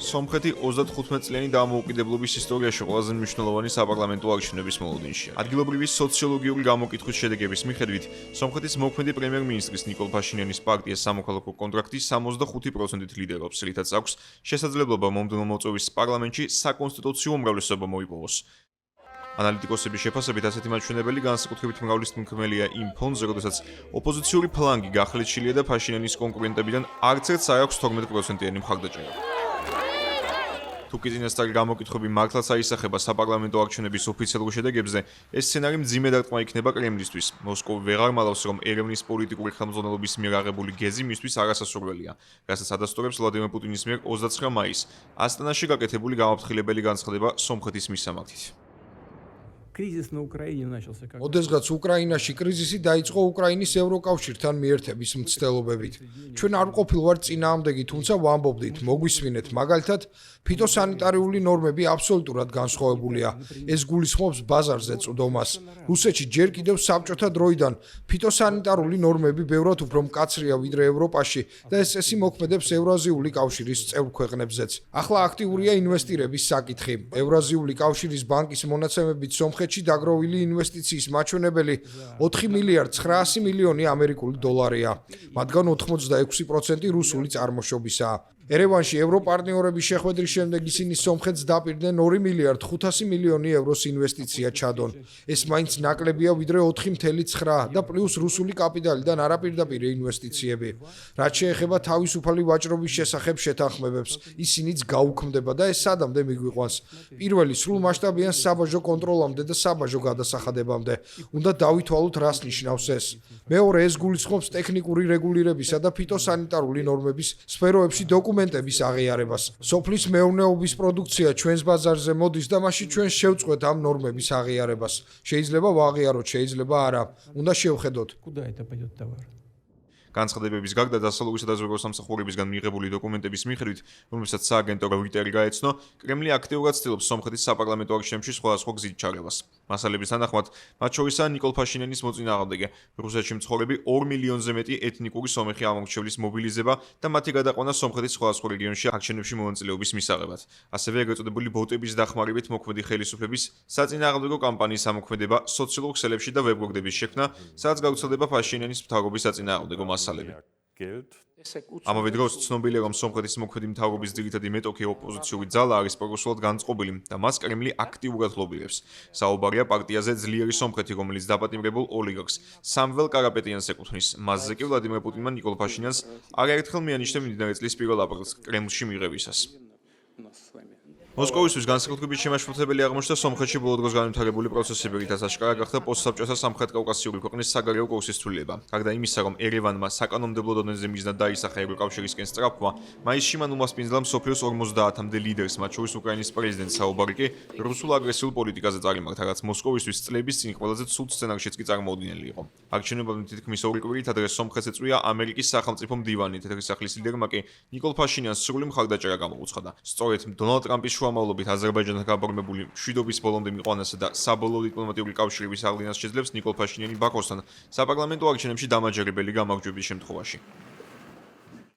სომხეთი 35 წლიანი დამოუკიდებლობის ისტორიაში ყველაზე მნიშვნელოვანი საპარლამენტო არჩევნების მოლოდინშია. ადგილობრივი სოციოლოგიური გამოკითხვის შედეგების მიხედვით, სომხეთის მოქმედი პრემიერ-მინისტრის ნიკოლ ფაშინიანის პარტია სამოქალაქო კონტრაქტი 65%-ით ლიდერობს, რითაც აქვს შესაძლებლობა მომდევნო მოწვევის პარლამენტში საკონსტიტუციო უმრავლესობა მოიპოვოს. ანალიტიკოსების შეფასებით ასეთი მაჩვენებელი განსაკუთრებით მრავლისმხმელია იმ ფონზე, როდესაც ოპოზიციური ფლანგი გახლეჩილია და ფაშინიანის კონკურენტებიდან არც ერთს არ აქვს 12%-იანი მხარდაჭერა. თუკი წინასწარი გამოკითხვები მართლაც აისახება საპარლამენტო არჩევნების ოფიციალურ შედეგებზე, ეს სცენარი მძიმე დარტყმა იქნება კრემლისთვის. მოსკოვი ვეღარ მალავს, რომ ერევნის პოლიტიკური ხელმძღვანელობის მიერ აღებული გეზი მისთვის არასასურველია, რასაც ადასტურებს ვლადიმერ პუტინის მიერ 29 მაისს ასტანაში გაკეთებული გამაფრთხილებელი განცხადება სომხეთის მისამართით. Кризис на Украине начался как. ოდესღაც უკრაინაში კრიზისი დაიწყო უკრაინის ევროკავშირთან მიერთების მცდელობებით. ჩვენ არ ყოფილ ვართ წინააღმდეგი, თუმცა ვამბობდით, მოგვისმინეთ, მაგალითად, ფიტოსანიტარიული ნორმები აბსოლუტურად განსხვავებულია. ეს გულისხმობს ბაზარზე წვდომას. რუსეთში ჯერ კიდევ საბჭოთა დროიდან ფიტოსანიტარული ნორმები ბევრად უფრო მკაცრია ვიდრე ევროპაში და ეს წესი მოქმედებს ევრაზიული კავშირის წევრ ქვეყნებზეც. ახლა აქტიურია ინვესტირების საკითხი. ევრაზიული კავშირის ბანკის მონაცემებით სომხეთში დაგროვილი ინვესტიციის მაჩვენებელი 4 მილიარდ 900 მილიონი ამერიკული დოლარია. მათგან 86% რუსული წარმოშობისაა. ერევანში ევროპარტნიორების შეხვედრის შემდეგ ისინი სომხეთს დაპირდნენ 2 მილიარდ 500 მილიონი ევროს ინვესტიცია ჩადონ. ეს მაინც ნაკლებია ვიდრე 4.9 და პლუს რუსული კაპიტალიდან არაპირდაპირ ინვესტიციები. რაც შეეხება თავისუფალი ვაჭრობის შესახებ შეთანხმებებს, ისინიც გაუქმდება და ეს სადამდე მიგვიყვანს. პირველი სრულ მასშტაბიან საბაჟო კონტროლამდე და საბაჟო გადასახადებამდე. უნდა დავითვალოთ რას ნიშნავს ეს. მეორე ეს გულისხმობს ტექნიკური რეგულირებისა და ფიტოსანიტარული ნორმების სფეროებში დოკუმენტების აღიარებას. სოფლის მეურნეობის პროდუქცია ჩვენს ბაზარზე მოდის და მაშინ ჩვენ შევწყვეთ ამ ნორმების აღიარებას. შეიძლება ვაღიაროთ, შეიძლება არა. უნდა შევხედოთ. Куда это пойдет товар? განცხადებების გარდა დასავლურისა და ზღვიურ სამსახურებისგან მიღებული დოკუმენტების მიხედვით, რომელსაც სააგენტო როიტერი გაეცნო, კრემლი აქტიურად ცდილობს სომხეთის საპარლამენტო არჩევნებში სხვადასხვა გზით ჩარევას. მასალების თანახმად, მათ შორისაა ნიკოლ ფაშინიანის მოწინააღმდეგე, რუსეთში მცხოვრები 2 მილიონზე მეტი ეთნიკური სომეხი ამომრჩევლის მობილიზება და მათი გადაყვანა სომხეთის სხვადასხვა რეგიონში არჩევნებში მონაწილეობის მისაღებად. ასევე ეგრეთ წოდებული ბოტების დახმარებით მოქმედი ხელისუფლების საწინააღმდეგო კამპანიის ამოქმედება, სოციალურ ქსელებში და ვებგვერდების შექმნა, სადაც გავრცელდება ფაშინიანის მთავრობის საწინააღმდეგო მასალები. ამავე დროს ცნობილია, რომ სომხეთის მოქმედი მთავრობის ძირითადი მეტოქი ოპოზიციური ძალა არის პროგრესულად განწყობილი და მას კრემლი აქტიურად ლობირებს. საუბარია პარტიაზე ძლიერი სომხეთი, რომელიც დაპატიმრებულ ოლიგარქს სამվել კარაპეტიანს ეკუთვნის. მასზე კი ვლადიმერ პუტინმა ნიკოლ ფაშინიანს არაერთხელ მიანიშნა მიმდინარე წლის 1 აპრილს კრემლში მიღებისას. მოსკოვისთვის განსაკუთრებით შემაშფოთებელი აღმოჩნდა სომხეთში ბოლო დროს განვითარებული პროცესები, რითაც აშკარა გახდა პოსტსაბჭოთა სამხრეთკავკასიური ქვეყნის საგარეო კურსის ცვლილება. გარდა იმისა, რომ ერევანმა საკანონმდებლო დონეზე მიზნად დაისახა ევროკავშირისკენ სწრაფვა, მაისში მან უმასპინძლა მსოფლიოს 50-მდე ლიდერს, მათ შორის უკრაინის პრეზიდენტს საუბარი კი რუსულ აგრესიულ პოლიტიკაზე წარიმართა, რაც მოსკოვისთვის წლების წინ ყველაზე ცუდ სცენარშიც კი წარმოუდგენელი იყო. არჩევნებამდე თითქმის 2 კვირით ადრე სომხეთს ეწვია ამერიკის სახელმწიფო მდივანი, თეთრი სახლის ლიდერმა კი ნიკოლ ფაშინიანს სრული მხარდაჭერა გამოუცხადა. სწორედ დონალდ ტრამპის შუამავლობით აზერბაიჯანთან გაფორმებული მშვიდობის ბოლომდე მიყვანასა და საბოლოო დიპლომატიური კავშირების აღდგენას შეძლებს ნიკოლ ფაშინიანი ბაქოსთან საპარლამენტო არჩევნებში დამაჯერებელი გამარჯვების შემთხვევაში.